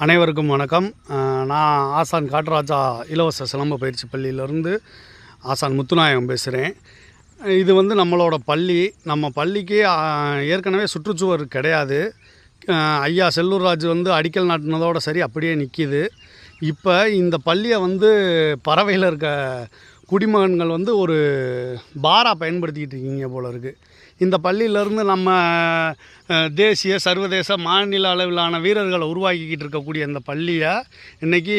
அனைவருக்கும் வணக்கம். நான் ஆசான் காட்டுராஜா இலவச சிலம்ப பயிற்சி பள்ளியிலேருந்து ஆசான் முத்துநாயகம் பேசுகிறேன். இது நம்மளோட பள்ளி. நம்ம பள்ளிக்கு ஏற்கனவே சுற்றுச்சுவர் கிடையாது. ஐயா செல்லூர் ராஜு அடிக்கல் நாட்டினதோடு சரி அப்படியே நிற்கிது. இப்போ இந்த பள்ளியை பறவையில் இருக்க குடிமகன்கள் ஒரு பாராக பயன்படுத்திக்கிட்டு இருக்கீங்க போல இருக்குது. இந்த பள்ளியிலேருந்து நம்ம தேசிய சர்வதேச மாநில அளவிலான வீரர்களை உருவாக்கிக்கிட்டு இருக்கக்கூடிய இந்த பள்ளியை இன்றைக்கி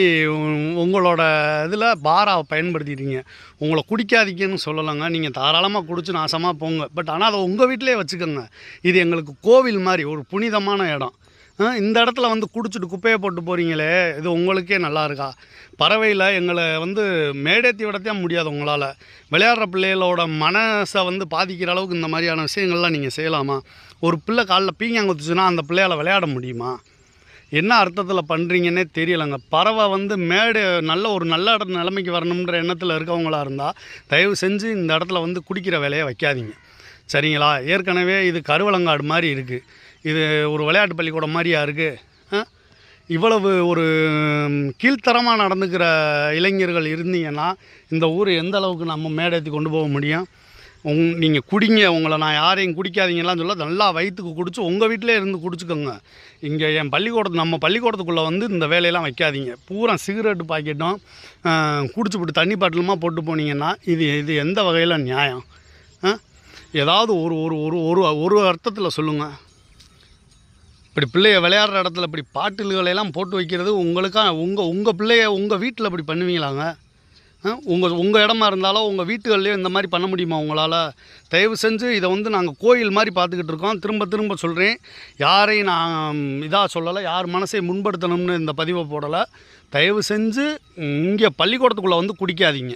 உங்களோட இதில் பாராக பயன்படுத்திட்டீங்க. உங்களை குடிக்காதீங்கன்னு சொல்லலைங்க, நீங்கள் தாராளமாக குடிச்சு நாசமாக போங்க. பட் ஆனால் அதை உங்கள் வீட்டிலே வச்சுக்கோங்க. இது எங்களுக்கு கோவில் மாதிரி ஒரு புனிதமான இடம். இந்த இடத்துல குடிச்சிட்டு குப்பையை போட்டு போகிறீங்களே, இது உங்களுக்கே நல்லா இருக்கா? பறவையில் எங்களை மேடேற்றி விடத்தான் முடியாது. உங்களால் விளையாடுற பிள்ளைகளோட மனசை பாதிக்கிற அளவுக்கு இந்த மாதிரியான விஷயங்கள்லாம் நீங்கள் செய்யலாமா? ஒரு பிள்ளை காலில் பீங்காங்குத்துச்சுன்னா அந்த பிள்ளையால் விளையாட முடியுமா? என்ன அர்த்தத்தில் பண்ணுறீங்கன்னே தெரியலைங்க. பறவை ஒரு நல்ல நிலைமைக்கு வரணுன்ற எண்ணத்தில் இருக்கவங்களா இருந்தால் தயவு செஞ்சு இந்த இடத்துல குடிக்கிற வேலையை வைக்காதீங்க, சரிங்களா? ஏற்கனவே இது கருவலங்காடு மாதிரி இருக்குது. இது ஒரு விளையாட்டு பள்ளிக்கூடம் மாதிரியா இருக்குது? இவ்வளவு ஒரு கீழ்த்தரமாக நடந்துக்கிற இளைஞர்கள் இருந்தீங்கன்னா இந்த ஊர் எந்த அளவுக்கு நம்ம மேடேற்றி கொண்டு போக முடியும்? நீங்கள் குடிங்க, உங்களை நான் யாரையும் குடிக்காதீங்கலாம் சொல்ல, நல்லா வயிற்றுக்கு குடிச்சு உங்கள் வீட்டிலே இருந்து குடிச்சுக்கோங்க. இங்கே நம்ம பள்ளிக்கூடத்துக்குள்ளே இந்த வேலையெல்லாம் வைக்காதீங்க. பூரா சிகரெட்டு பாக்கெட்டும் குடிச்சுப்பிட்டு தண்ணி பாட்டிலுமா போட்டு போனீங்கன்னா இது எந்த வகையில் நியாயம்? ஏதாவது ஒரு ஒரு ஒரு ஒரு அர்த்தத்தில் சொல்லுங்கள். இப்படி பிள்ளைய விளையாடுற இடத்துல இப்படி பாட்டில்களையெல்லாம் போட்டு வைக்கிறது உங்கள் பிள்ளைய உங்கள் வீட்டில் இப்படி பண்ணுவீங்களாங்க? உங்கள் இடமா இருந்தாலும் உங்கள் வீட்டுகள்லேயே இந்த மாதிரி பண்ண முடியுமா உங்களால்? தயவு செஞ்சு இதை நாங்கள் கோயில் மாதிரி பார்த்துக்கிட்டு இருக்கோம். திரும்ப சொல்கிறேன், யாரையும் நான் இதாக சொல்லலை, யார் மனசை முன்படுத்தணும்னு இந்த பதிவை போடலை. தயவு செஞ்சு இங்கே பள்ளிக்கூடத்துக்குள்ளே குடிக்காதீங்க.